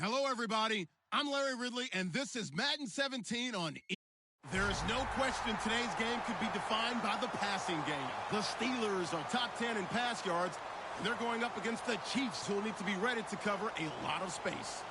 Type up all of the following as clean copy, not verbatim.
Hello, everybody. I'm Larry Ridley, and this is Madden 17 on There is no question today's game could be defined by the passing game. The Steelers are top 10 in pass yards, and they're going up against the Chiefs, who will need to be ready to cover a lot of space.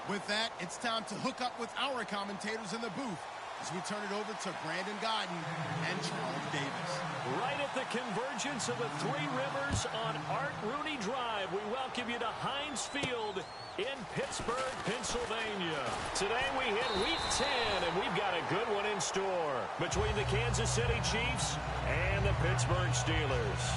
With that, it's time to hook up with our commentators in the booth as we turn it over to Brandon Godden and Charles Davis. Right at the convergence of the Three Rivers on Art Rooney Drive, we welcome you to Heinz Field in Pittsburgh, Pennsylvania. Today we hit Week 10, and we've got a good one in store between the Kansas City Chiefs and the Pittsburgh Steelers.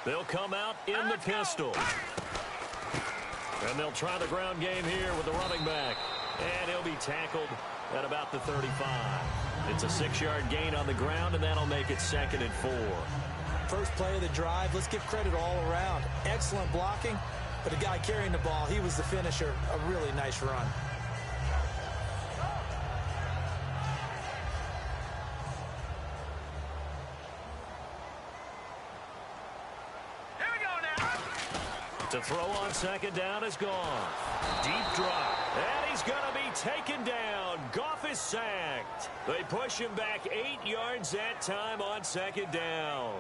They'll come out in the pistol. And they'll try the ground game here with the running back. And he'll be tackled at about the 35. It's a 6-yard gain on the ground, and that'll make it 2nd and 4. First play of the drive, let's give credit all around. Excellent blocking, but the guy carrying the ball, he was the finisher. A really nice run. To throw on 2nd down is Goff. Deep drop. And he's going to be taken down. Goff is sacked. They push him back 8 yards that time on 2nd down.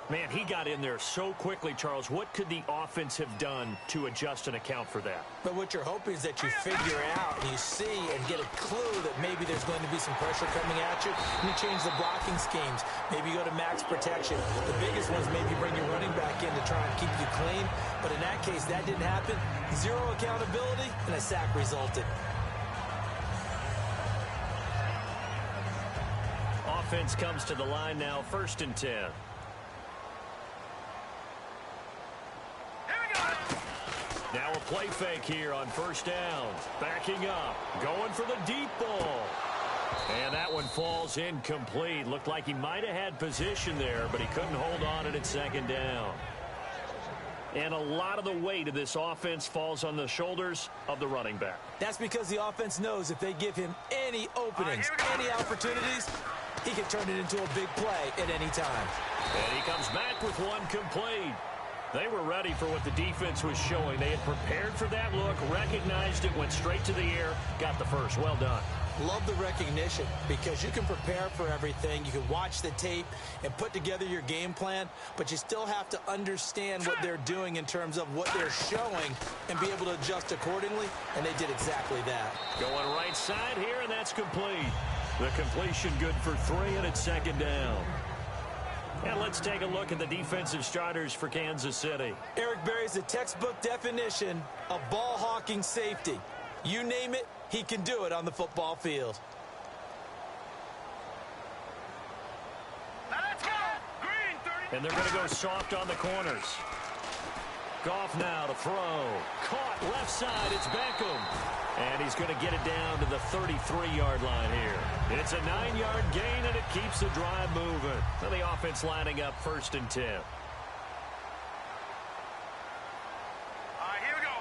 Man, he got in there so quickly, Charles. What could the offense have done to adjust and account for that? But what you're hoping is that you figure out, you see, and get a clue that maybe there's going to be some pressure coming at you, and you change the blocking schemes. Maybe you go to max protection. The biggest ones, maybe bring your running back in to try and keep you clean. But in that case, that didn't happen. Zero accountability, and a sack resulted. Offense comes to the line now, 1st and 10. Now a play fake here on 1st down. Backing up. Going for the deep ball. And that one falls incomplete. Looked like he might have had position there, but he couldn't hold on it at 2nd down. And a lot of the weight of this offense falls on the shoulders of the running back. That's because the offense knows if they give him any openings, any opportunities, he can turn it into a big play at any time. And he comes back with one complete. They were ready for what the defense was showing. They had prepared for that look, recognized it, went straight to the air, got the first. Well done. Love the recognition because you can prepare for everything. You can watch the tape and put together your game plan, but you still have to understand what they're doing in terms of what they're showing and be able to adjust accordingly, and they did exactly that. Going right side here, and that's complete. The completion good for 3, and it's 2nd down. And let's take a look at the defensive starters for Kansas City. Eric Berry's the textbook definition of ball-hawking safety. You name it, he can do it on the football field. Let's go! Green, 30. And they're going to go soft on the corners. Goff now to throw. Caught left side, it's Beckham. And he's going to get it down to the 33-yard line here. It's a 9-yard gain, and it keeps the drive moving. So the offense lining up 1st and 10. All right, here we go.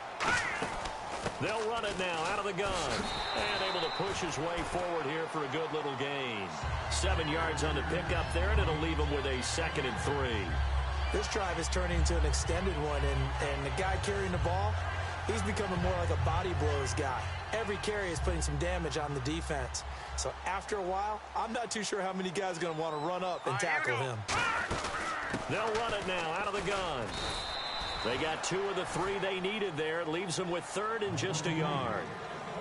They'll run it now out of the gun. And able to push his way forward here for a good little gain. 7 yards on the pickup there, and it'll leave him with a 2nd and 3. This drive is turning into an extended one, and the guy carrying the ball, he's becoming more like a body blows guy. Every carry is putting some damage on the defense. So after a while, I'm not too sure how many guys are going to want to run up and tackle him. They'll run it now out of the gun. They got 2 of the 3 they needed there. It leaves them with 3rd and just a yard.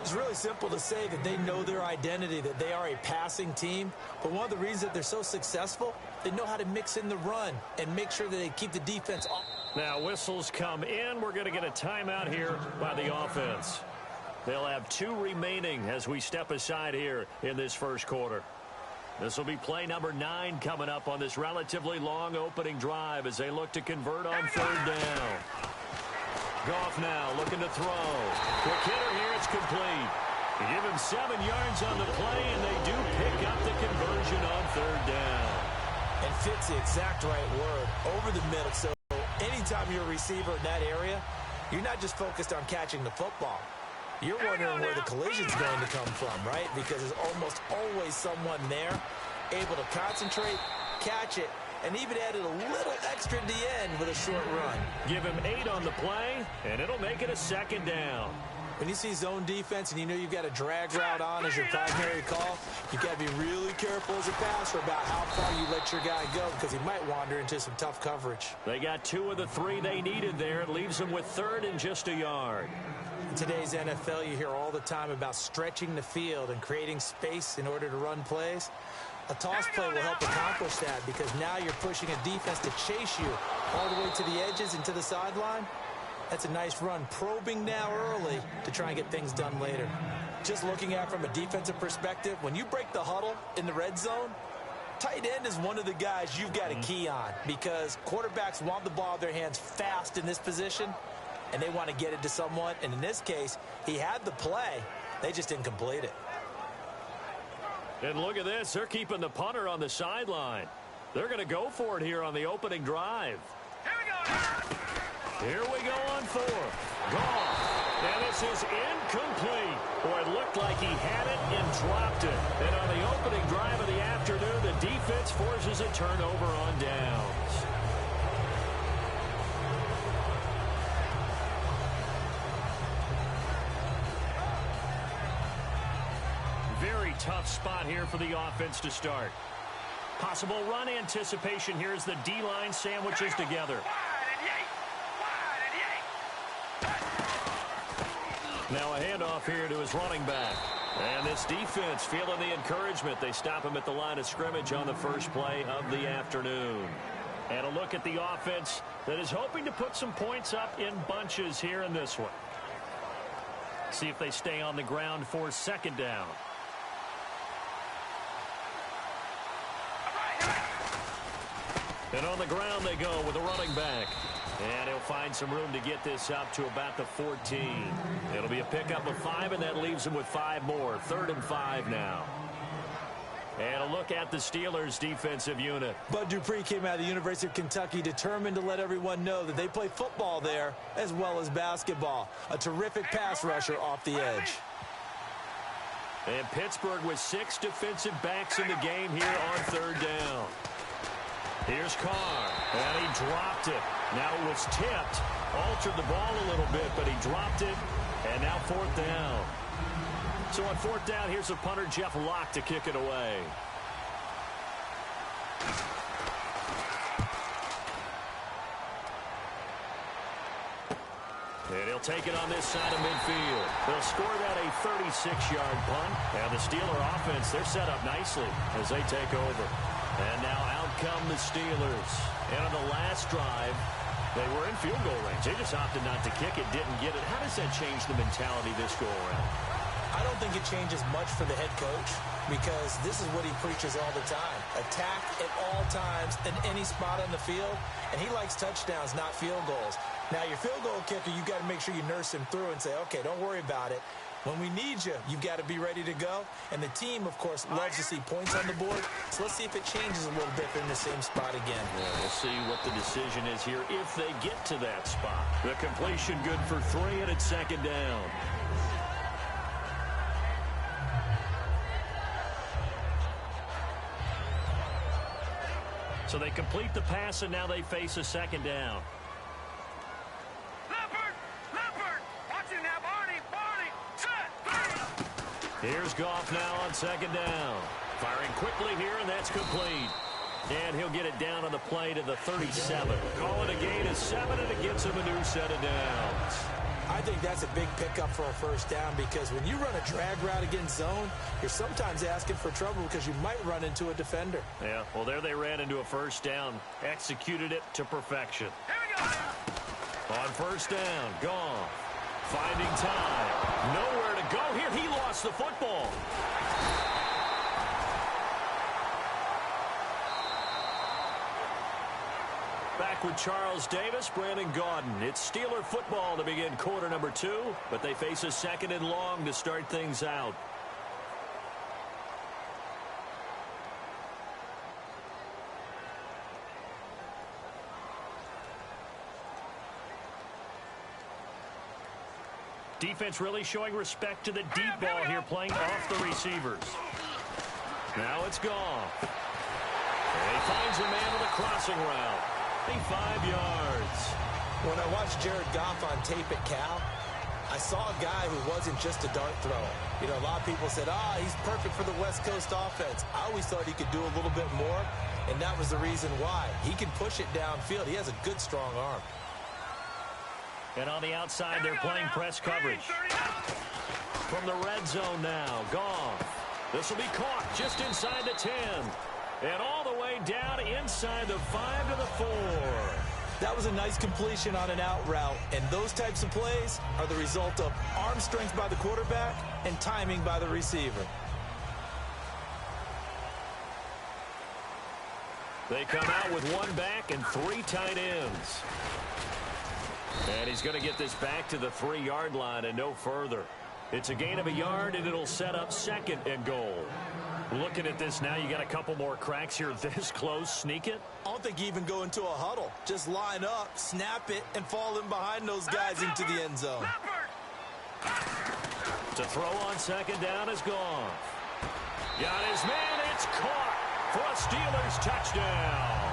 It's really simple to say that they know their identity, that they are a passing team. But one of the reasons that they're so successful, they know how to mix in the run and make sure that they keep the defense off. Now whistles come in. We're going to get a timeout here by the offense. They'll have 2 remaining as we step aside here in this first quarter. This will be play number 9 coming up on this relatively long opening drive as they look to convert on 3rd down. Goff now looking to throw. Quick hitter here, it's complete. They give him 7 yards on the play, and they do pick up the conversion on 3rd down. And fit's the exact right word, over the middle. So anytime you're a receiver in that area, you're not just focused on catching the football. You're wondering where the collision's going to come from, right? Because there's almost always someone there able to concentrate, catch it, and even added a little extra at the end with a short run. Give him 8 on the play, and it'll make it a 2nd down. When you see zone defense and you know you've got a drag route on as your primary call, you've got to be really careful as a passer about how far you let your guy go because he might wander into some tough coverage. They got 2 of the 3 they needed there. It leaves them with 3rd and just a yard. In today's NFL, you hear all the time about stretching the field and creating space in order to run plays. A toss play will help accomplish that because now you're pushing a defense to chase you all the way to the edges and to the sideline. That's a nice run, probing now early to try and get things done later. Just looking at it from a defensive perspective, when you break the huddle in the red zone, tight end is one of the guys you've got a key on because quarterbacks want the ball in their hands fast in this position, and they want to get it to someone. And in this case, he had the play. They just didn't complete it. And look at this. They're keeping the punter on the sideline. They're going to go for it here on the opening drive. Here we go. Here we go on 4th. Gone. And this is incomplete. Boy, it looked like he had it and dropped it. And on the opening drive of the afternoon, the defense forces a turnover on downs. Very tough spot here for the offense to start. Possible run anticipation here as the D-line sandwiches together. Now a handoff here to his running back. And this defense feeling the encouragement. They stop him at the line of scrimmage on the first play of the afternoon. And a look at the offense that is hoping to put some points up in bunches here in this one. See if they stay on the ground for 2nd down. And on the ground they go with a running back. And he'll find some room to get this up to about the 14. It'll be a pickup of 5, and that leaves him with 5 more. 3rd and 5 now. And a look at the Steelers' defensive unit. Bud Dupree came out of the University of Kentucky determined to let everyone know that they play football there as well as basketball. A terrific pass rusher off the edge. And Pittsburgh with 6 defensive backs in the game here on 3rd down. Here's Carr, and he dropped it. Now it was tipped, altered the ball a little bit, but he dropped it, and now 4th down. So on 4th down, here's the punter, Jeff Locke, to kick it away. And he'll take it on this side of midfield. They'll score that a 36-yard punt. And the Steeler offense, they're set up nicely as they take over. And now out come the Steelers. And on the last drive, they were in field goal range. They just opted not to kick it, didn't get it. How does that change the mentality this go around? I don't think it changes much for the head coach because this is what he preaches all the time. Attack at all times in any spot on the field, and he likes touchdowns, not field goals. Now, your field goal kicker, you've got to make sure you nurse him through and say, okay, don't worry about it. When we need you, you've got to be ready to go. And the team, of course, loves to see points on the board. So let's see if it changes a little bit in the same spot again. Yeah, we'll see what the decision is here if they get to that spot. The completion good for 3, and it's 2nd down. So they complete the pass, and now they face a 2nd down. Here's Goff now on 2nd down. Firing quickly here, and that's complete. And he'll get it down on the play to the 37. Call it a gain of 7, and it gets him a new set of downs. I think that's a big pickup for a 1st down because when you run a drag route against zone, you're sometimes asking for trouble because you might run into a defender. Yeah, well, there they ran into a 1st down. Executed it to perfection. On 1st down, Goff. Finding time. Nowhere to go here. He lost the football. Back with Charles Davis, Brandon Gaudin. It's Steeler football to begin quarter number 2, but they face a 2nd and long to start things out. Defense really showing respect to the deep ball here, playing off the receivers. Now it's Goff. And he finds a man with a crossing route. 5 yards. When I watched Jared Goff on tape at Cal, I saw a guy who wasn't just a dart thrower. You know, a lot of people said, he's perfect for the West Coast offense. I always thought he could do a little bit more, and that was the reason why. He can push it downfield. He has a good, strong arm. And on the outside, they're playing press coverage. From the red zone now, Goff. This will be caught just inside the 10. And all the way down inside the 5 to the 4. That was a nice completion on an out route, and those types of plays are the result of arm strength by the quarterback and timing by the receiver. They come out with 1 back and 3 tight ends. And he's going to get this back to the 3-yard line and no further. It's a gain of 1 yard, and it'll set up 2nd and goal. Looking at this now, you got a couple more cracks here this close. Sneak it? I don't think you even go into a huddle. Just line up, snap it, and fall in behind those guys into the end zone. To throw on 2nd down is Goff. Got his man. It's caught for a Steelers touchdown.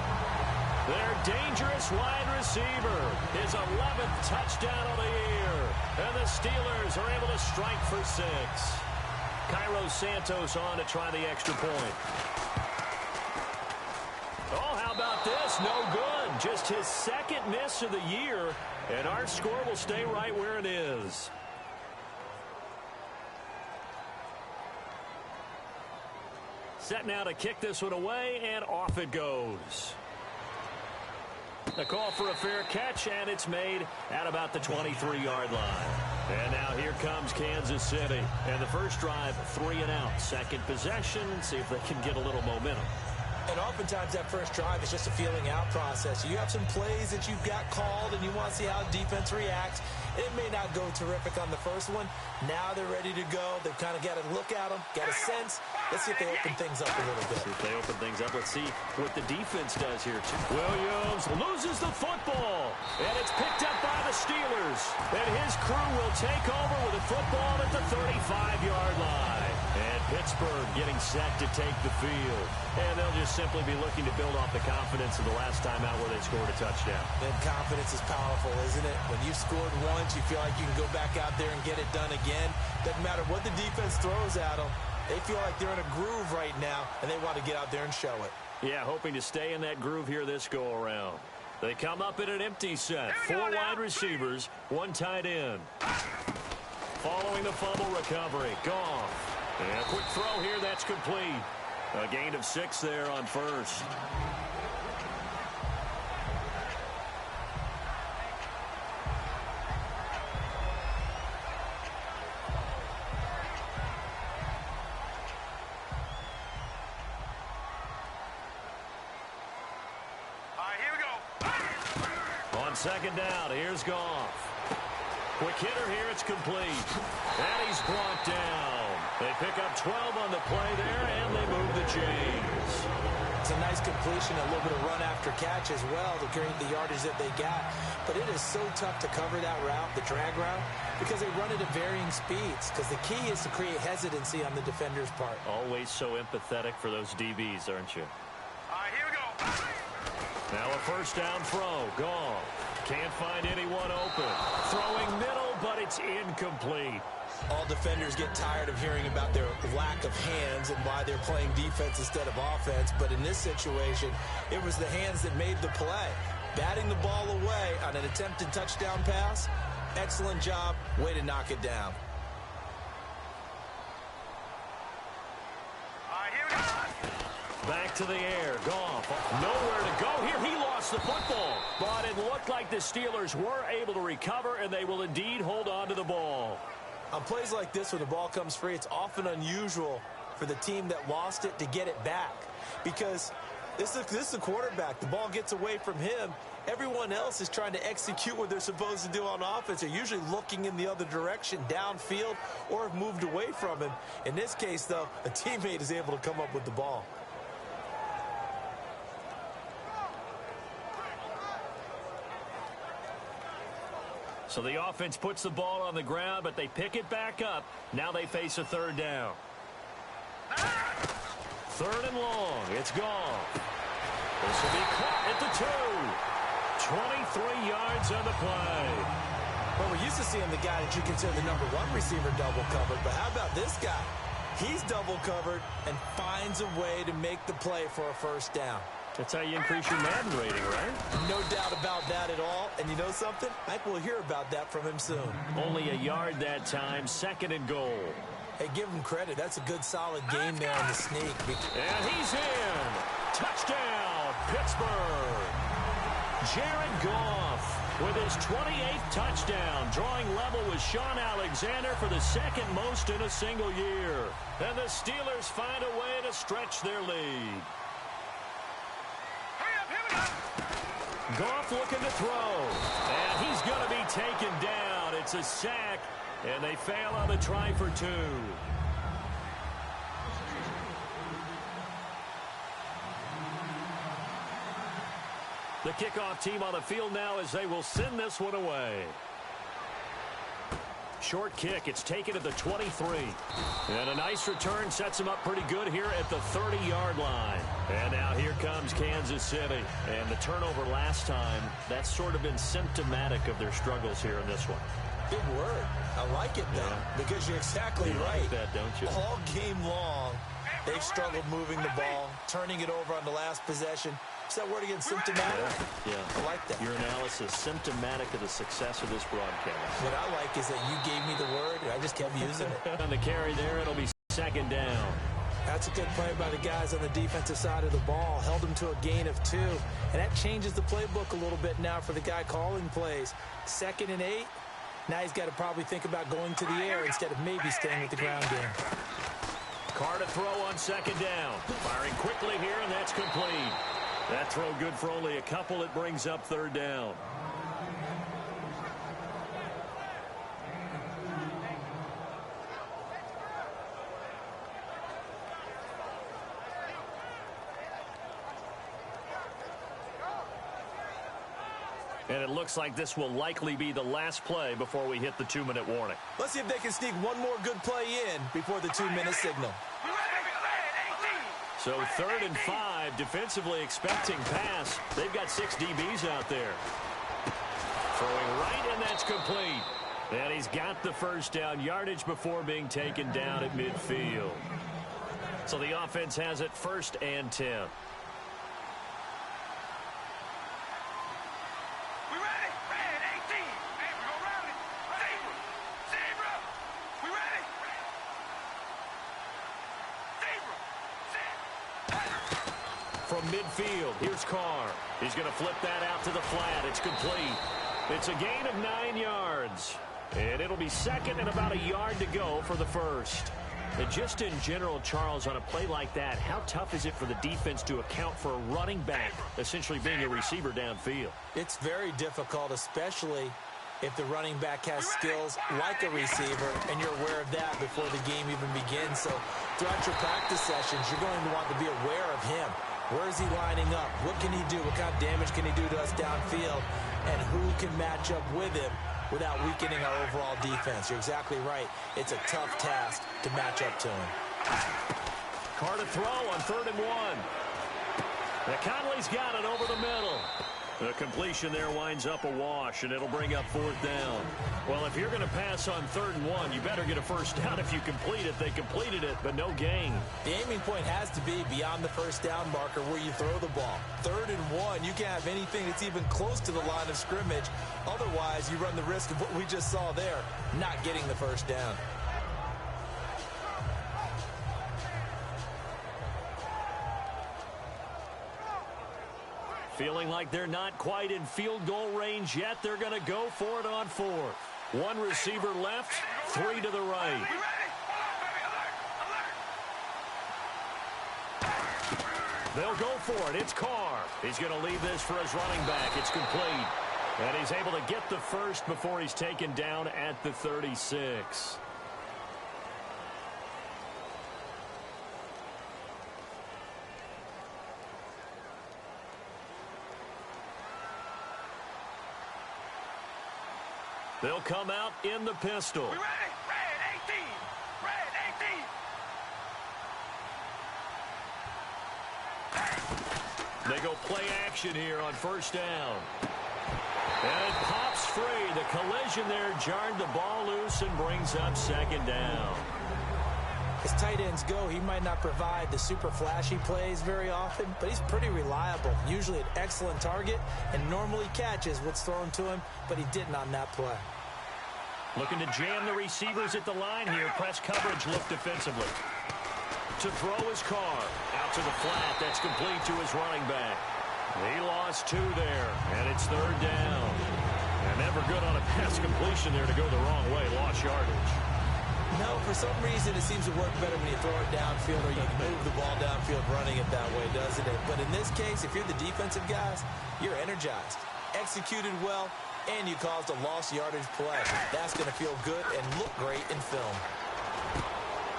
Their dangerous wide receiver, his 11th touchdown of the year. And the Steelers are able to strike for 6. Cairo Santos on to try the extra point. Oh, how about this? No good. Just his 2nd miss of the year, and our score will stay right where it is. Set now to kick this one away, and off it goes. A call for a fair catch, and it's made at about the 23-yard line. And now here comes Kansas City. And the first drive, 3 and out. 2nd possession, see if they can get a little momentum. And oftentimes that first drive is just a feeling out process. You have some plays that you've got called, and you want to see how defense reacts. It may not go terrific on the first one. Now they're ready to go. They've kind of got to look at them, got a sense. Let's see if they open things up a little bit. See if they open things up. Let's see what the defense does here, too. Williams loses the football, and it's picked up by the Steelers. And his crew will take over with the football at the 35-yard line. And Pittsburgh getting set to take the field. And they'll just simply be looking to build off the confidence of the last time out where they scored a touchdown. And confidence is powerful, isn't it? When you've scored once, you feel like you can go back out there and get it done again. Doesn't matter what the defense throws at them. They feel like they're in a groove right now, and they want to get out there and show it. Yeah, hoping to stay in that groove here this go-around. They come up in an empty set. 4 wide receivers, 1 tight end. Following the fumble recovery, Goff. And a quick throw here, that's complete. A gain of 6 there on first. On 2nd down, here's Goff. Quick hitter here, it's complete. And he's brought down. They pick up 12 on the play there, and they move the chains. It's a nice completion, a little bit of run after catch as well to create the yardage that they got. But it is so tough to cover that route, the drag route, because they run it at varying speeds. Because the key is to create hesitancy on the defender's part. Always so empathetic for those DBs, aren't you? All right, here we go. Now a first down throw. Goff. Can't find anyone open. Throwing middle, but it's incomplete. All defenders get tired of hearing about their lack of hands and why they're playing defense instead of offense. But in this situation, it was the hands that made the play. Batting the ball away on an attempted touchdown pass. Excellent job. Way to knock it down. All right, here we go. Back to the air. Goff. Nowhere to go here. He lost the football. But it looked like the Steelers were able to recover, and they will indeed hold on to the ball. On plays like this, when the ball comes free, it's often unusual for the team that lost it to get it back. Because this is the quarterback. The ball gets away from him. Everyone else is trying to execute what they're supposed to do on offense. They're usually looking in the other direction, downfield, or have moved away from him. In this case, though, a teammate is able to come up with the ball. So the offense puts the ball on the ground, but they pick it back up. Now they face a third down. Third and long. It's gone. This will be caught at the 2. 23 yards on the play. Well, we're used to seeing the guy that you consider the number 1 receiver double covered, but how about this guy? He's double covered and finds a way to make the play for a first down. That's how you increase your Madden rating, right? No doubt about that at all. And you know something? I think we'll hear about that from him soon. Only a yard that time, 2nd and goal. Hey, give him credit. That's a good, solid game there on the sneak. And he's in. Touchdown, Pittsburgh. Jared Goff with his 28th touchdown, drawing level with Sean Alexander for the 2nd most in a single year. And the Steelers find a way to stretch their lead. Goff looking to throw, and he's going to be taken down. It's a sack, and they fail on the try for 2. The kickoff team on the field now as they will send this one away. Short kick. It's taken at the 23. And a nice return sets him up pretty good here at the 30-yard line. And now here comes Kansas City. And the turnover last time, that's sort of been symptomatic of their struggles here in this one. Big word. I like it, though, because you're exactly right. Like that, don't you? All game long, they've struggled moving the ball, turning it over on the last possession. Is that word again, symptomatic? Yeah. I like that. Your analysis, symptomatic of the success of this broadcast. What I like is that you gave me the word, and I just kept using it. On the carry there, it'll be 2nd down. That's a good play by the guys on the defensive side of the ball. Held them to a gain of 2. And that changes the playbook a little bit now for the guy calling plays. 2nd and 8. Now he's got to probably think about going to the air instead of maybe staying with the ground game. Carr to throw on 2nd down. Firing quickly here, and that's complete. That throw good for only a couple. It brings up 3rd down. And it looks like this will likely be the last play before we hit the 2-minute warning. Let's see if they can sneak one more good play in before the 2-minute signal. So 3rd and 5, defensively expecting pass. They've got 6 DBs out there. Throwing right, and that's complete. And he's got the first down, yardage before being taken down at midfield. So the offense has it 1st and 10. From midfield, here's Carr. He's going to flip that out to the flat. It's complete. It's a gain of 9 yards. And it'll be 2nd and about a yard to go for the 1st. And just in general, Charles, on a play like that, how tough is it for the defense to account for a running back essentially being a receiver downfield? It's very difficult, especially if the running back has skills like a receiver, and you're aware of that before the game even begins. So throughout your practice sessions, you're going to want to be aware of him. Where is he lining up? What can he do? What kind of damage can he do to us downfield? And who can match up with him without weakening our overall defense? You're exactly right. It's a tough task to match up to him. Carr to throw on 3rd and 1. Now Conley's got it over the middle. The completion there winds up a wash, and it'll bring up 4th down. Well, if you're going to pass on 3rd and 1, you better get a first down if you complete it. They completed it, but no gain. The aiming point has to be beyond the first down marker where you throw the ball. 3rd and 1, you can't have anything that's even close to the line of scrimmage. Otherwise, you run the risk of what we just saw there, not getting the first down. Feeling like they're not quite in field goal range yet. They're going to go for it on 4th. 1 receiver left, 3 to the right. They'll go for it. It's Carr. He's going to leave this for his running back. It's complete. And he's able to get the first before he's taken down at the 36. They'll come out in the pistol. We ready? Red 18. Red 18. They go play action here on first down. And it pops free. The collision there jarred the ball loose and brings up second down. As tight ends go, he might not provide the super flashy plays very often, but he's pretty reliable. Usually an excellent target and normally catches what's thrown to him, but he didn't on that play. Looking to jam the receivers at the line here. Press coverage look defensively. To throw his car. Out to the flat. That's complete to his running back. He lost 2 there, and it's third down. And never good on a pass completion there to go the wrong way. Lost yardage. No, for some reason it seems to work better when you throw it downfield or you move the ball downfield running it that way, doesn't it? But in this case, if you're the defensive guys, you're energized, executed well, and you caused a lost yardage play. That's going to feel good and look great in film.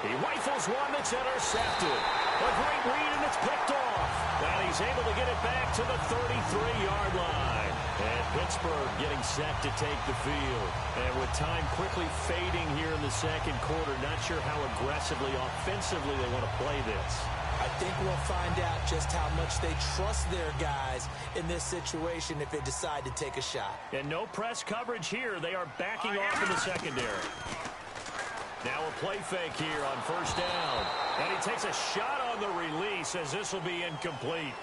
He rifles one that's intercepted. A great read, and it's picked off. And he's able to get it back to the 33-yard line. And Pittsburgh getting set to take the field. And with time quickly fading here in the second quarter, not sure how aggressively, offensively they want to play this. I think we'll find out just how much they trust their guys in this situation if they decide to take a shot. And no press coverage here. They are backing off in the secondary. Now a play fake here on first down. And he takes a shot on the release as this will be incomplete.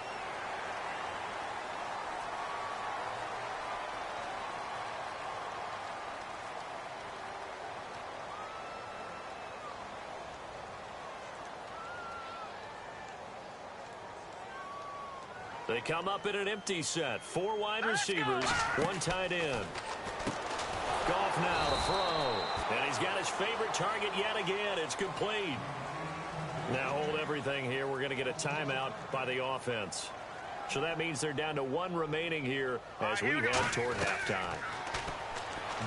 They come up in an empty set. 4 wide receivers, 1 tight end. Goff now to throw. And he's got his favorite target yet again. It's complete. Now hold everything here. We're going to get a timeout by the offense. So that means they're down to 1 remaining here as we head toward halftime.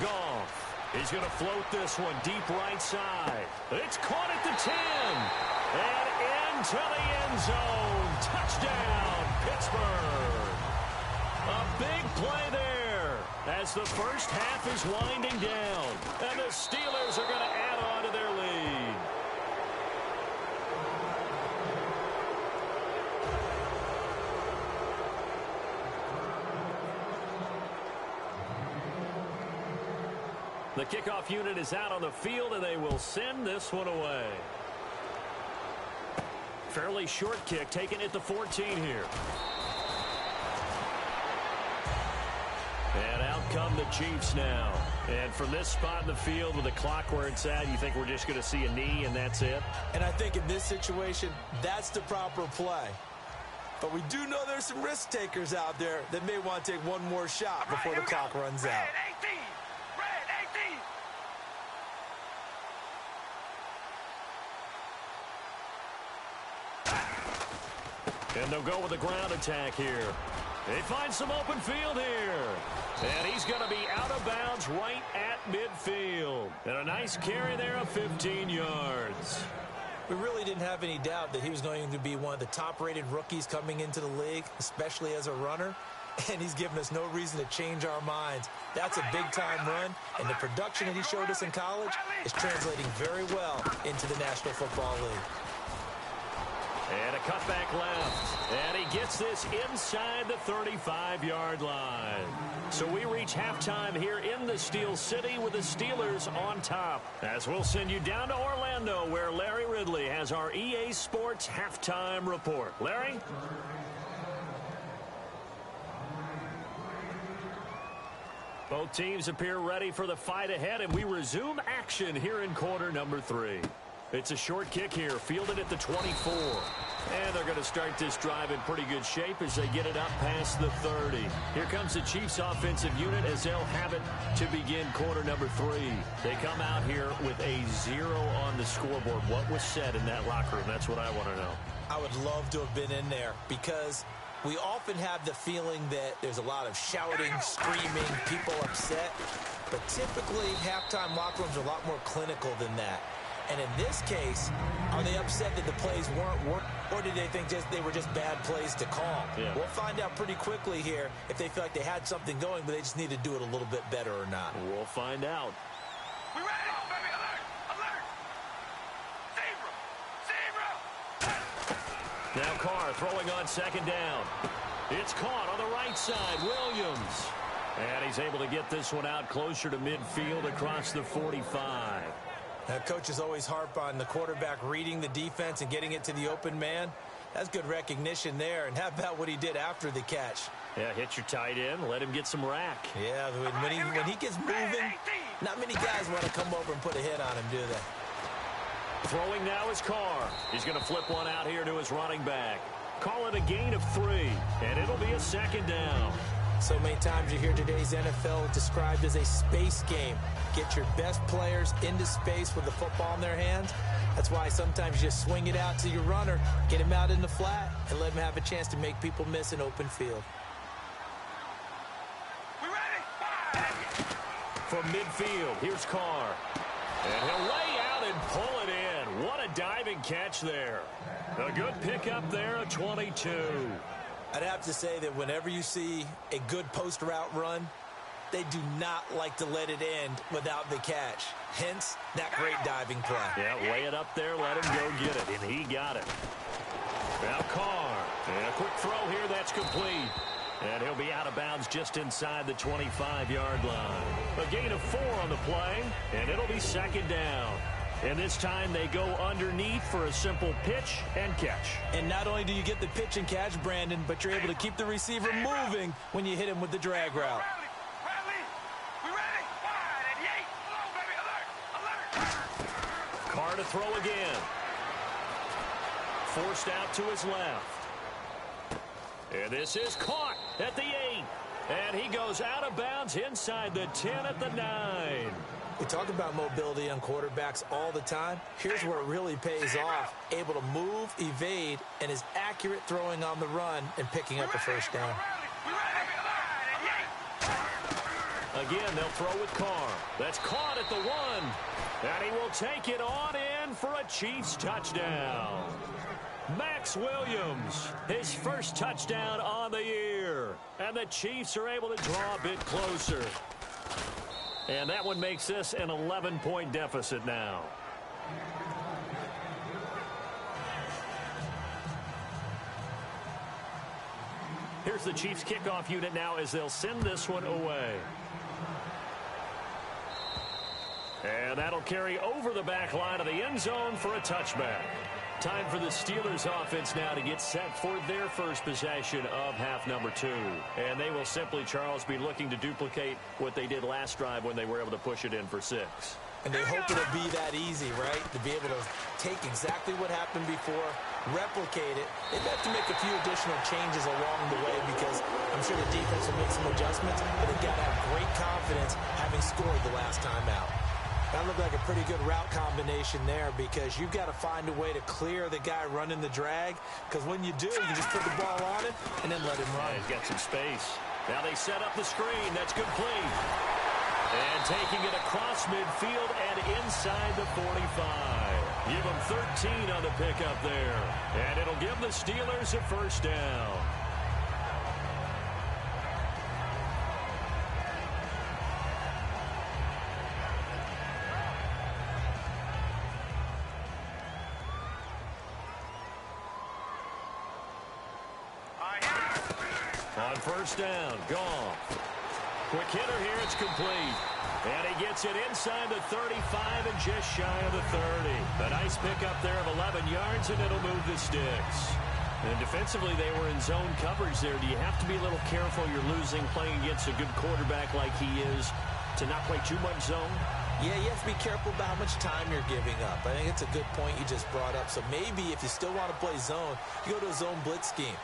Goff. He's going to float this one deep right side. It's caught at the 10. And into the end zone. Touchdown, Pittsburgh. A big play there as the first half is winding down. And the Steelers are going to add on to their lead. The kickoff unit is out on the field, and they will send this one away. Fairly short kick, taken at the 14 here. And out come the Chiefs now. And from this spot in the field with the clock where it's at, you think we're just going to see a knee and that's it? And I think in this situation, that's the proper play. But we do know there's some risk takers out there that may want to take one more shot before the clock runs out. Red 18. And they'll go with a ground attack here. They find some open field here. And he's going to be out of bounds right at midfield. And a nice carry there of 15 yards. We really didn't have any doubt that he was going to be one of the top-rated rookies coming into the league, especially as a runner. And he's given us no reason to change our minds. That's a big-time run, and the production that he showed us in college is translating very well into the National Football League. And a cutback left. And he gets this inside the 35-yard line. So we reach halftime here in the Steel City with the Steelers on top. As we'll send you down to Orlando where Larry Ridley has our EA Sports halftime report. Larry? Both teams appear ready for the fight ahead, and we resume action here in quarter number 3. It's a short kick here, fielded at the 24. And they're going to start this drive in pretty good shape as they get it up past the 30. Here comes the Chiefs offensive unit as they'll have it to begin quarter number 3. They come out here with a 0 on the scoreboard. What was said in that locker room? That's what I want to know. I would love to have been in there because we often have the feeling that there's a lot of shouting, screaming, people upset. But typically, halftime locker rooms are a lot more clinical than that. And in this case, are they upset that the plays weren't working? Or did they think they were just bad plays to call? Yeah. We'll find out pretty quickly here if they feel like they had something going, but they just need to do it a little bit better or not. We'll find out. We ready? Oh, baby, alert! Alert! Zebra! Zebra! Now Carr throwing on second down. It's caught on the right side. Williams. And he's able to get this one out closer to midfield across the 45. Now, coaches always harp on the quarterback reading the defense and getting it to the open man. That's good recognition there. And how about what he did after the catch? Yeah, hit your tight end. Let him get some rack. Yeah, when he gets moving, not many guys want to come over and put a hit on him, do they? Throwing now is Carr. He's going to flip one out here to his running back. Call it a gain of 3, and it'll be a second down. So many times you hear today's NFL described as a space game. Get your best players into space with the football in their hands. That's why sometimes you just swing it out to your runner, get him out in the flat, and let him have a chance to make people miss an open field. We ready? From midfield, here's Carr. And he'll lay out and pull it in. What a diving catch there. A good pickup there, a 22. I'd have to say that whenever you see a good post route run, they do not like to let it end without the catch. Hence, that great diving play. Yeah, lay it up there, let him go get it, and he got it. Now Carr, and a quick throw here, that's complete. And he'll be out of bounds just inside the 25-yard line. A gain of 4 on the play, and it'll be second down. And this time they go underneath for a simple pitch and catch. And not only do you get the pitch and catch, Brandon, but you're able to keep the receiver moving when you hit him with the drag route. Bradley, we ready? 5 and 8. Hello, baby, alert! Alert! Carr to throw again. Forced out to his left. And this is caught at the 8. And he goes out of bounds inside the 10 at the 9. We talk about mobility on quarterbacks all the time. Here's where it really pays off. Able to move, evade, and is accurate throwing on the run and picking up a first down. Again, they'll throw with Carr. That's caught at the 1. And he will take it on in for a Chiefs touchdown. Max Williams, his first touchdown on the year. And the Chiefs are able to draw a bit closer. And that one makes this an 11-point deficit now. Here's the Chiefs kickoff unit now as they'll send this one away. And that'll carry over the back line of the end zone for a touchback. Time for the Steelers offense now to get set for their first possession of half number 2. And they will simply, Charles, be looking to duplicate what they did last drive when they were able to push it in for 6. And they hope it'll be that easy, right? To be able to take exactly what happened before, replicate it. They've got to make a few additional changes along the way because I'm sure the defense will make some adjustments, but they've got to have great confidence having scored the last time out. That looked like a pretty good route combination there because you've got to find a way to clear the guy running the drag because when you do, you can just put the ball on it and then let him run. Yeah, he's got some space. Now they set up the screen. That's complete. And taking it across midfield and inside the 45. Give him 13 on the pickup there. And it'll give the Steelers a first down. On first down, Goff. Quick hitter here, it's complete. And he gets it inside the 35 and just shy of the 30. A nice pickup there of 11 yards, and it'll move the sticks. And defensively, they were in zone coverage there. Do you have to be a little careful? You're losing playing against a good quarterback like he is to not play too much zone? Yeah, you have to be careful about how much time you're giving up. I think it's a good point you just brought up. So maybe if you still want to play zone, you go to a zone blitz scheme.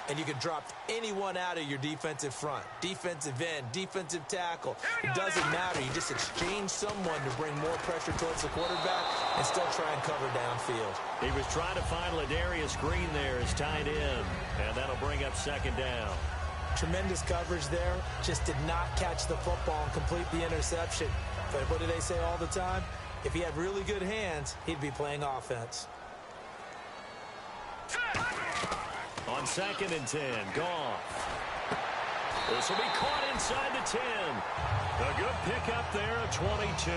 And you can drop anyone out of your defensive front. Defensive end, defensive tackle. It doesn't matter. You just exchange someone to bring more pressure towards the quarterback and still try and cover downfield. He was trying to find Ladarius Green there as tight end. And that'll bring up second down. Tremendous coverage there. Just did not catch the football and complete the interception. But what do they say all the time? If he had really good hands, he'd be playing offense. On 2nd and 10, Goff. This will be caught inside the 10. A good pickup there at 22.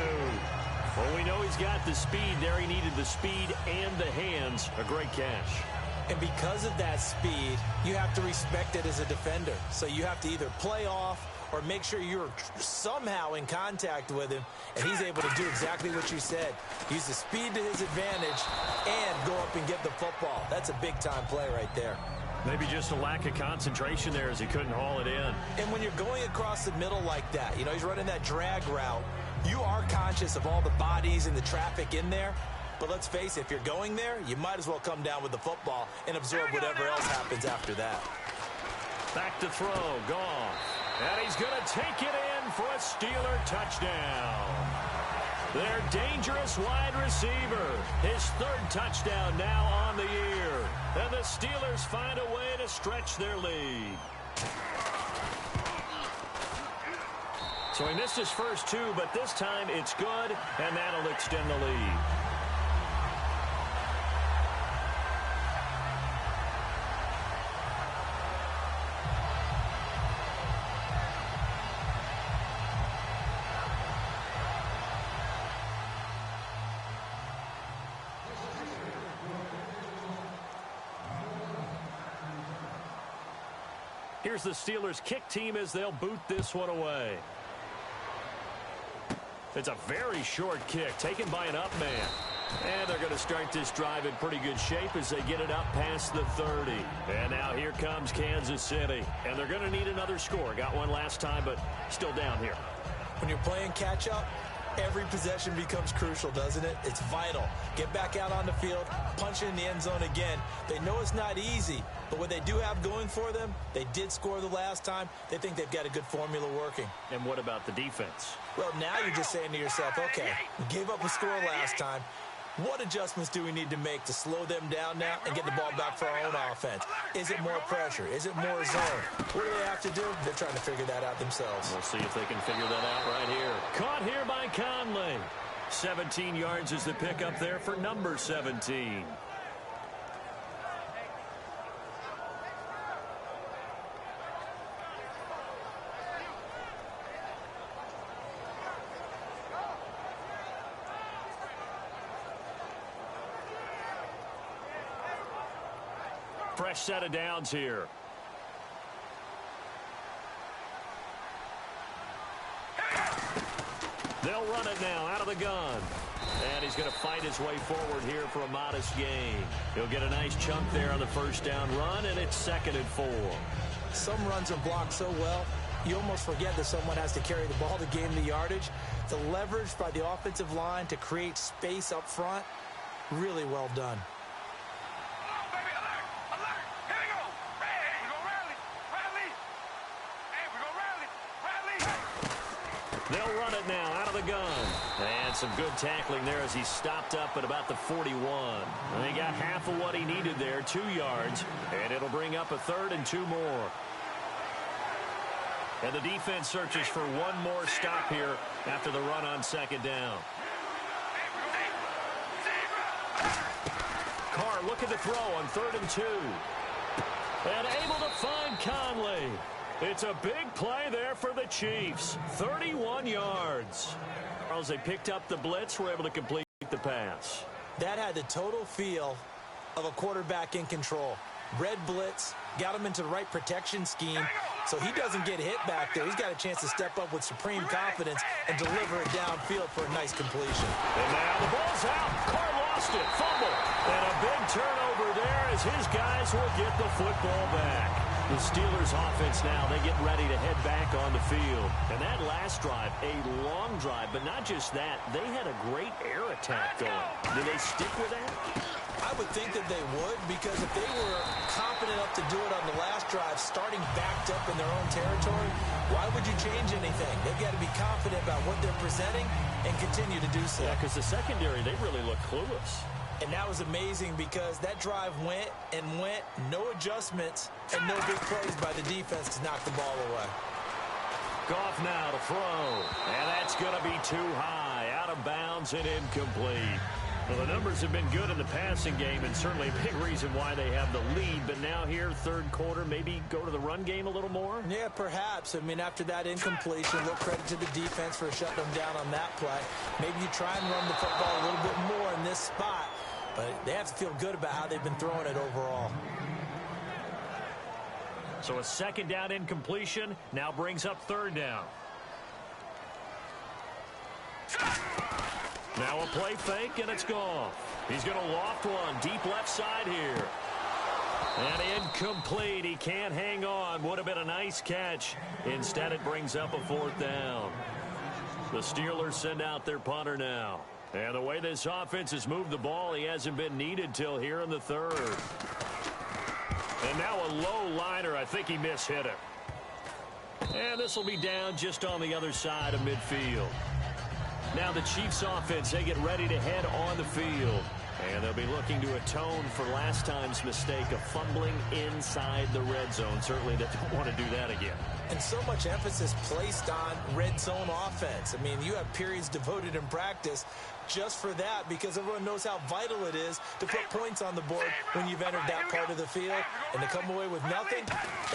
Well, we know he's got the speed there. He needed the speed and the hands. A great catch. And because of that speed, you have to respect it as a defender. So you have to either play off or make sure you're somehow in contact with him, and he's able to do exactly what you said. Use the speed to his advantage and go up and get the football. That's a big-time play right there. Maybe just a lack of concentration there as he couldn't haul it in. And when you're going across the middle like that, you know, he's running that drag route, you are conscious of all the bodies and the traffic in there. But let's face it, if you're going there, you might as well come down with the football and absorb whatever else happens after that. Back to throw, Goff. And he's going to take it in for a Steeler touchdown. Their dangerous wide receiver. His 3rd touchdown now on the year. And the Steelers find a way to stretch their lead. So he missed his first 2, but this time it's good, and that'll extend the lead. Here's the Steelers' kick team as they'll boot this one away. It's a very short kick taken by an up man. And they're going to start this drive in pretty good shape as they get it up past the 30. And now here comes Kansas City. And they're going to need another score. Got one last time, but still down here. When you're playing catch-up, every possession becomes crucial, doesn't it? It's vital. Get back out on the field, punch it in the end zone again. They know it's not easy, but what they do have going for them, they did score the last time. They think they've got a good formula working. And what about the defense? Well, now you're just saying to yourself, okay, we gave up a score last time. What adjustments do we need to make to slow them down now and get the ball back for our own offense? Is it more pressure? Is it more zone? What do they have to do? They're trying to figure that out themselves. We'll see if they can figure that out right here. Caught here by Conley. 17 yards is the pickup there for number 17. Fresh set of downs here. They'll run it now out of the gun. And he's going to fight his way forward here for a modest gain. He'll get a nice chunk there on the first down run, and it's 2nd and 4. Some runs are blocked so well, you almost forget that someone has to carry the ball to gain the yardage. The leverage by the offensive line to create space up front, really well done. They'll run it now out of the gun. And some good tackling there as he stopped up at about the 41. And he got half of what he needed there, 2 yards. And it'll bring up a 3rd and 2 more. And the defense searches for one more stop here after the run on 2nd down. Carr looking to throw on 3rd and 2. And able to find Conley. It's a big play there for the Chiefs. 31 yards. As they picked up the blitz, were able to complete the pass. That had the total feel of a quarterback in control. Red blitz, got him into the right protection scheme, so he doesn't get hit back there. He's got a chance to step up with supreme confidence and deliver it downfield for a nice completion. And now the ball's out. Carr lost it. Fumble. And a big turnover there as his guys will get the football back. The Steelers offense now, they get ready to head back on the field. And that last drive, a long drive, but not just that, they had a great air attack going. Do they stick with that? I would think that they would, because if they were confident enough to do it on the last drive, starting backed up in their own territory, why would you change anything? They've got to be confident about what they're presenting and continue to do so. Yeah, because the secondary, they really look clueless. And that was amazing because that drive went and went, no adjustments, and no big plays by the defense to knock the ball away. Goff now to throw, and that's going to be too high, out of bounds and incomplete. Well, the numbers have been good in the passing game, and certainly a big reason why they have the lead. But now here, third quarter, maybe go to the run game a little more? Yeah, perhaps. I mean, after that incompletion, a little credit to the defense for shutting them down on that play. Maybe you try and run the football a little bit more in this spot. But they have to feel good about how they've been throwing it overall. So a second down incompletion now brings up third down. Now a play fake, and it's gone. He's going to loft one deep left side here. And incomplete. He can't hang on. Would have been a nice catch. Instead, it brings up a fourth down. The Steelers send out their punter now. And the way this offense has moved the ball, he hasn't been needed till here in the third. And now a low liner. I think he mishit it. And this will be down just on the other side of midfield. Now the Chiefs offense, they get ready to head on the field. And they'll be looking to atone for last time's mistake of fumbling inside the red zone. Certainly they don't want to do that again. And so much emphasis placed on red zone offense. I mean, you have periods devoted in practice just for that because everyone knows how vital it is to put points on the board when you've entered that part of the field. And to come away with nothing,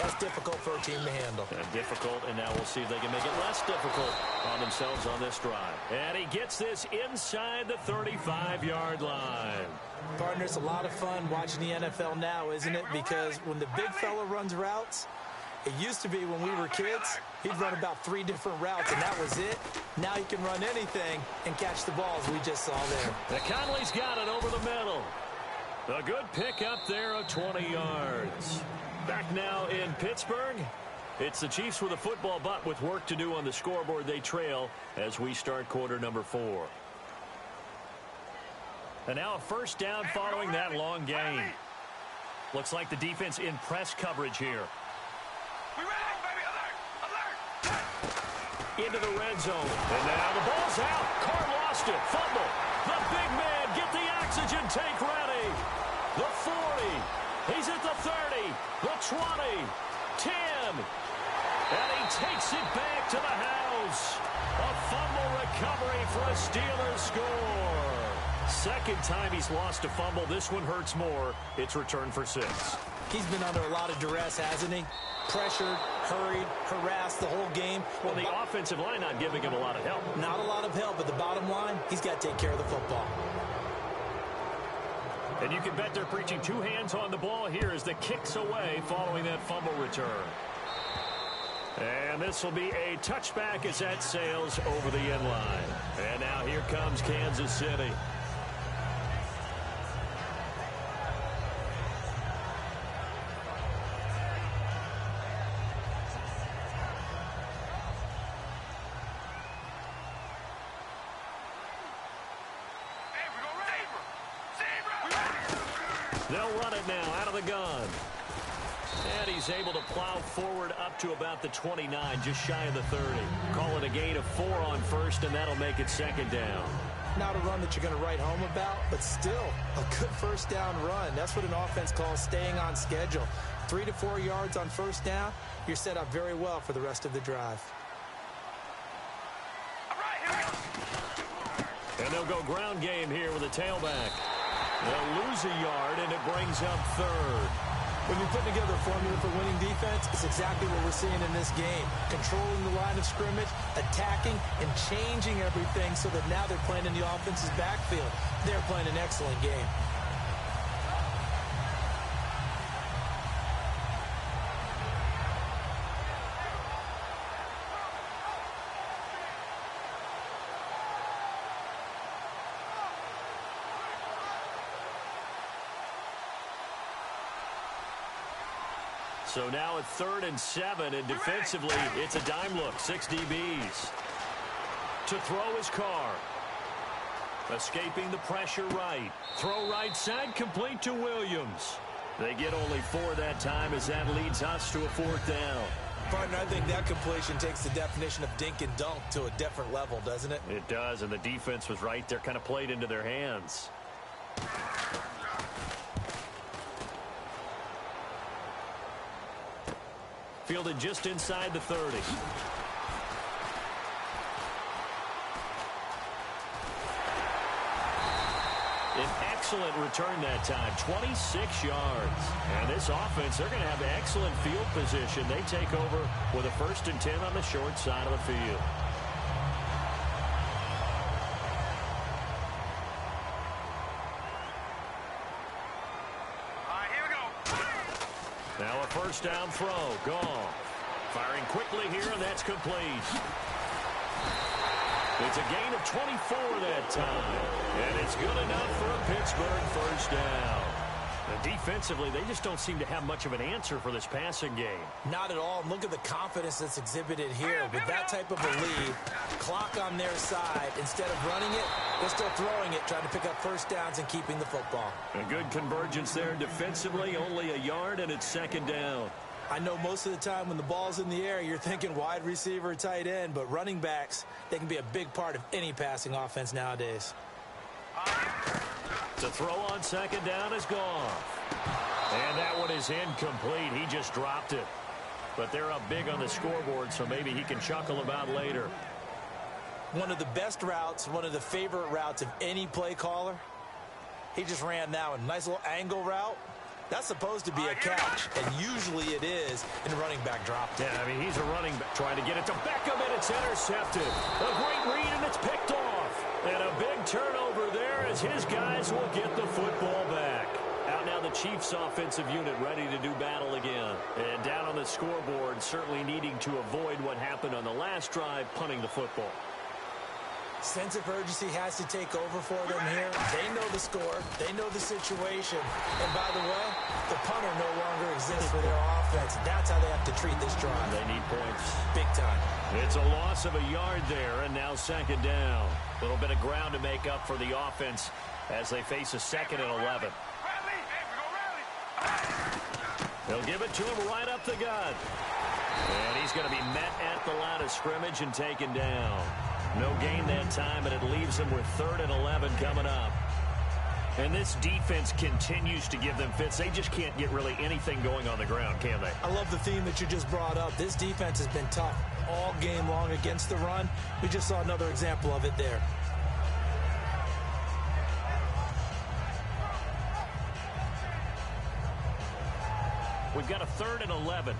that's difficult for a team to handle. Difficult, and now we'll see if they can make it less difficult on themselves on this drive. And he gets this inside the 35-yard line. Partner, it's a lot of fun watching the NFL now, isn't it? Because when the big fella runs routes, it used to be when we were kids, he'd run about 3 different routes, and that was it. Now he can run anything and catch the balls we just saw there. And Conley's got it over the middle. A good pick up there of 20 yards. Back now in Pittsburgh. It's the Chiefs with a football, but with work to do on the scoreboard, they trail as we start quarter number 4. And now a first down following that long gain. Looks like the defense in press coverage here. Into the red zone. And now the ball's out. Carr lost it. Fumble. The big man, get the oxygen tank ready. The 40. He's at the 30. The 20. 10. And he takes it back to the house. A fumble recovery for a Steelers score. Second time he's lost a fumble. This one hurts more. It's returned for 6. He's been under a lot of duress, hasn't he? Pressured, hurried, harassed the whole game. Well, the offensive line not giving him a lot of help. Not a lot of help, but the bottom line, he's got to take care of the football. And you can bet they're preaching 2 hands on the ball here as the kick's away following that fumble return. And this will be a touchback as that sails over the end line. And now here comes Kansas City. They'll run it now out of the gun. And he's able to plow forward up to about the 29, just shy of the 30. Call it a gain of 4 on first, and that'll make it second down. Not a run that you're going to write home about, but still a good first down run. That's what an offense calls staying on schedule. 3 to 4 yards on first down, you're set up very well for the rest of the drive. And they'll go ground game here with a tailback. They'll lose a yard, and it brings up third. When you're putting together a formula for winning defense, it's exactly what we're seeing in this game. Controlling the line of scrimmage, attacking, and changing everything so that now they're playing in the offense's backfield. They're playing an excellent game. So now at 3rd and 7, and defensively, it's a dime look. 6 DBs. To throw his Carr. Escaping the pressure right. Throw right side, complete to Williams. They get only 4 that time as that leads us to a 4th down. Partner, I think that completion takes the definition of dink and dunk to a different level, doesn't it? It does, and the defense was right there, kind of played into their hands. Fielded just inside the 30. excellent return that time, 26 yards. And this offense, they're going to have excellent field position. They take over with a 1st and 10 on the short side of the field. Now a 1st down throw. Goff firing quickly here, and that's complete. It's a gain of 24 that time. And it's good enough for a Pittsburgh 1st down. And defensively, they just don't seem to have much of an answer for this passing game. Not at all. Look at the confidence that's exhibited here. With that type of a lead, clock on their side, instead of running it, they're still throwing it, trying to pick up 1st downs and keeping the football. A good convergence there defensively, only a yard, and it's 2nd down. I know most of the time when the ball's in the air, you're thinking wide receiver, tight end, but running backs, they can be a big part of any passing offense nowadays. The throw on 2nd down is gone. And that one is incomplete. He just dropped it. But they're up big on the scoreboard, so maybe he can chuckle about later. One of the best routes, one of the favorite routes of any play caller. He just ran that one. Nice little angle route. That's supposed to be a catch, and usually it is in running back drop. Yeah, I mean, he's a running back trying to get it to Beckham, and it's intercepted. A great read, and it's picked off. And a big turnover there as his guys will get the football back. Out now the Chiefs offensive unit ready to do battle again. And down on the scoreboard, certainly needing to avoid what happened on the last drive, punting the football. Sense of urgency has to take over for them here. They know the score. They know the situation. And by the way, the punter no longer exists for their offense. That's how they have to treat this drive. They need points. Big time. It's a loss of a yard there, and now 2nd down. A little bit of ground to make up for the offense as they face a 2nd and 11. They'll give it to him right up the gut. And he's going to be met at the line of scrimmage and taken down. No gain that time, and it leaves them with 3rd and 11 coming up. And this defense continues to give them fits. They just can't get really anything going on the ground, can they? I love the theme that you just brought up. This defense has been tough all game long against the run. We just saw another example of it there. We've got a 3rd and 11.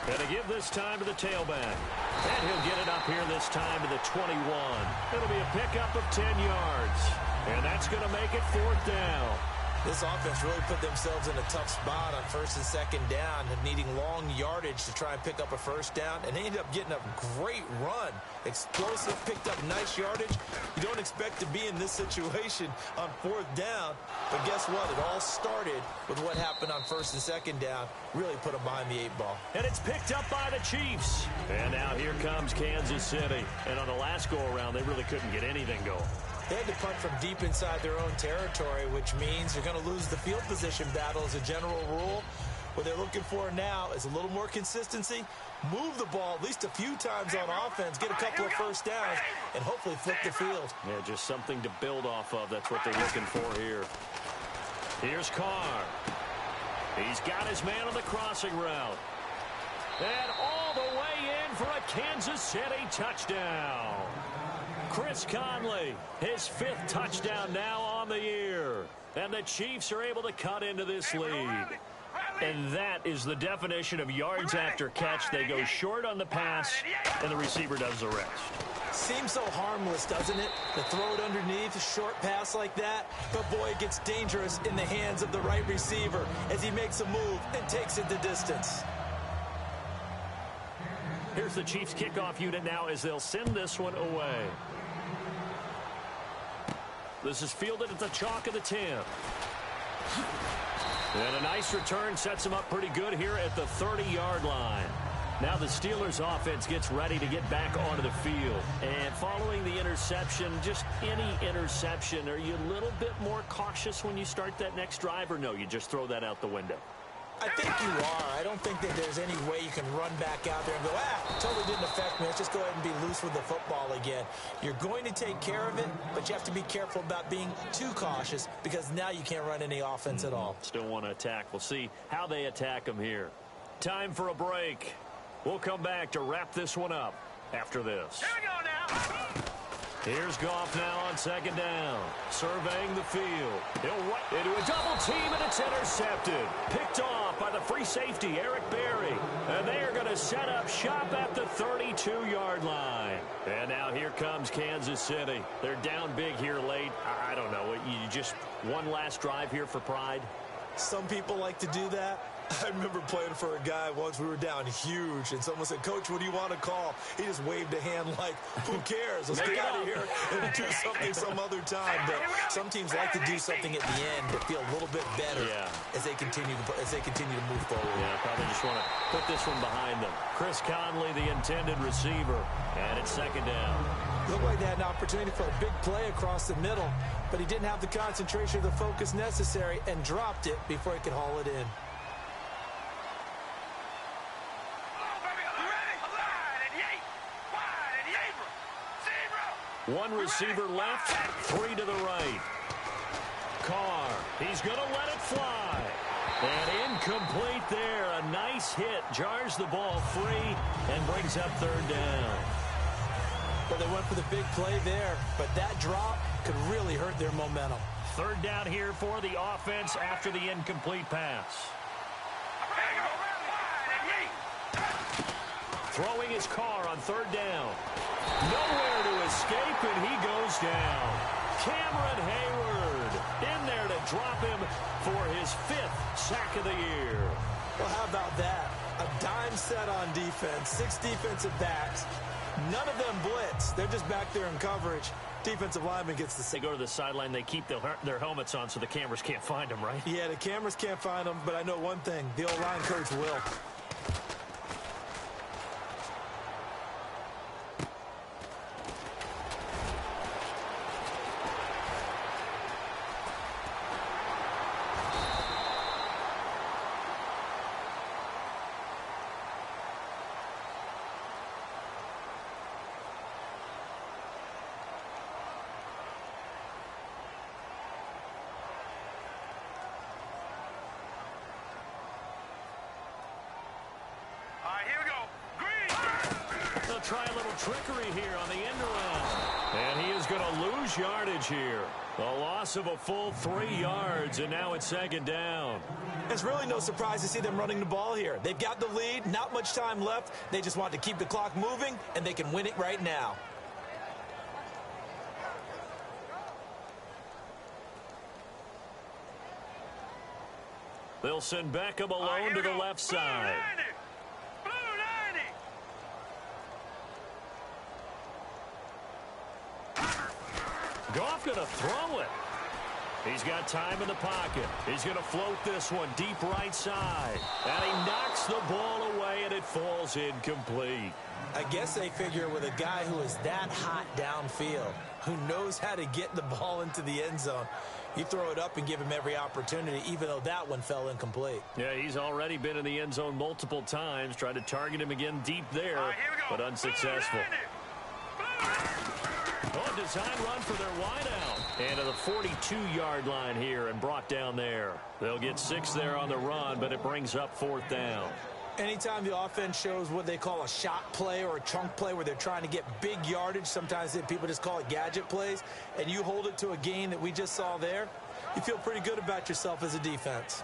And to give this time to the tailback. And he'll get it up here this time to the 21. It'll be a pickup of 10 yards. And that's going to make it 4th down. This offense really put themselves in a tough spot on 1st and 2nd down, and needing long yardage to try and pick up a 1st down. And they ended up getting a great run. Explosive, picked up nice yardage. You don't expect to be in this situation on 4th down. But guess what? It all started with what happened on 1st and 2nd down. Really put them behind the 8 ball. And it's picked up by the Chiefs. And now here comes Kansas City. And on the last go-around, they really couldn't get anything going. They had to punt from deep inside their own territory, which means they're going to lose the field position battle as a general rule. What they're looking for now is a little more consistency, move the ball at least a few times on offense, get a couple of 1st downs, and hopefully flip the field. Yeah, just something to build off of. That's what they're looking for here. Here's Carr. He's got his man on the crossing route. And all the way in for a Kansas City touchdown. Chris Conley, his 5th touchdown now on the year. And the Chiefs are able to cut into this lead. And that is the definition of yards after catch. They go short on the pass, and the receiver does the rest. Seems so harmless, doesn't it? To throw it underneath, a short pass like that. But, boy, it gets dangerous in the hands of the right receiver as he makes a move and takes it the distance. Here's the Chiefs kickoff unit now as they'll send this one away. This is fielded at the chalk of the 10. And a nice return sets them up pretty good here at the 30-yard line. Now the Steelers offense gets ready to get back onto the field. And following the interception, just any interception, are you a little bit more cautious when you start that next drive, or no, you just throw that out the window? I think you are. I don't think that there's any way you can run back out there and go, totally didn't affect me. Let's just go ahead and be loose with the football again. You're going to take care of it, but you have to be careful about being too cautious because now you can't run any offense at all. Still want to attack. We'll see how they attack them here. Time for a break. We'll come back to wrap this one up after this. Here we go now. Here's Goff now on second down, surveying the field. He'll right into a double team, and it's intercepted. Picked off by the free safety, Eric Berry. And they are going to set up shop at the 32-yard line. And now here comes Kansas City. They're down big here late. I don't know. You just one last drive here for pride? Some people like to do that. I remember playing for a guy once. We were down huge, and someone said, "Coach, what do you want to call?" He just waved a hand like, "Who cares? Let's get out of here and do something some other time." But some teams like to do something at the end to feel a little bit better as they continue to move forward. Yeah, probably just want to put this one behind them. Chris Conley, the intended receiver, and it's second down. Looked like they had an opportunity for a big play across the middle, but he didn't have the concentration or the focus necessary and dropped it before he could haul it in. One receiver left, three to the right. Carr, he's going to let it fly. And incomplete there. A nice hit. Jars the ball free and brings up third down. Well, they went for the big play there, but that drop could really hurt their momentum. Third down here for the offense after the incomplete pass. Throwing his Carr on third down. Nowhere to escape, and he goes down. Cameron Hayward in there to drop him for his 5th sack of the year. Well, how about that? A dime set on defense, 6 defensive backs. None of them blitz. They're just back there in coverage. Defensive lineman gets the sack. They go to the sideline. They keep their helmets on so the cameras can't find them, right? Yeah, the cameras can't find them, but I know one thing. The O-line coach will. Here we go. Green. They'll try a little trickery here on the end around. And he is going to lose yardage here. A loss of a full 3 yards, and now it's second down. It's really no surprise to see them running the ball here. They've got the lead, not much time left. They just want to keep the clock moving, and they can win it right now. They'll send Beckham alone to the left side. Goff going to throw it. He's got time in the pocket. He's going to float this one deep right side. And he knocks the ball away, and it falls incomplete. I guess they figure with a guy who is that hot downfield, who knows how to get the ball into the end zone, you throw it up and give him every opportunity, even though that one fell incomplete. Yeah, he's already been in the end zone multiple times, tried to target him again deep there, but unsuccessful. Oh, design run for their wideout. And to the 42-yard line here and brought down there. They'll get 6 there on the run, but it brings up 4th down. Anytime the offense shows what they call a shot play or a chunk play where they're trying to get big yardage, sometimes people just call it gadget plays, and you hold it to a gain that we just saw there, you feel pretty good about yourself as a defense.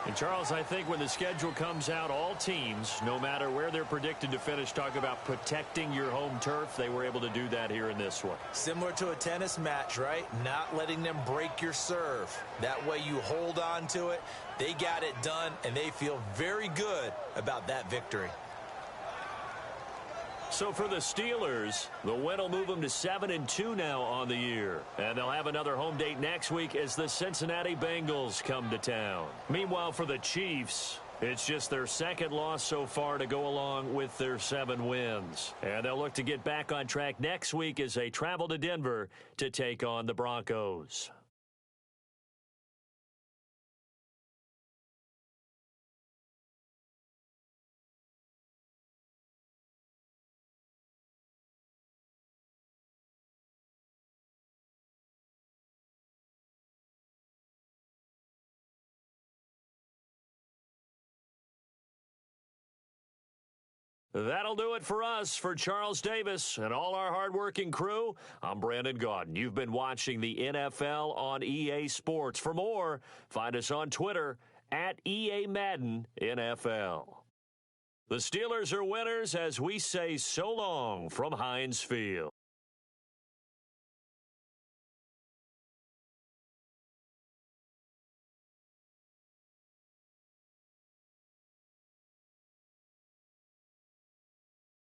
And, Charles, I think when the schedule comes out, all teams, no matter where they're predicted to finish, talk about protecting your home turf. They were able to do that here in this one. Similar to a tennis match, right? Not letting them break your serve. That way you hold on to it. They got it done, and they feel very good about that victory. So for the Steelers, the win will move them to 7-2 now on the year. And they'll have another home date next week as the Cincinnati Bengals come to town. Meanwhile, for the Chiefs, it's just their 2nd loss so far to go along with their 7 wins. And they'll look to get back on track next week as they travel to Denver to take on the Broncos. That'll do it for us. For Charles Davis and all our hardworking crew, I'm Brandon Gaudin. You've been watching the NFL on EA Sports. For more, find us on Twitter at EA Madden NFL. The Steelers are winners as we say so long from Heinz Field.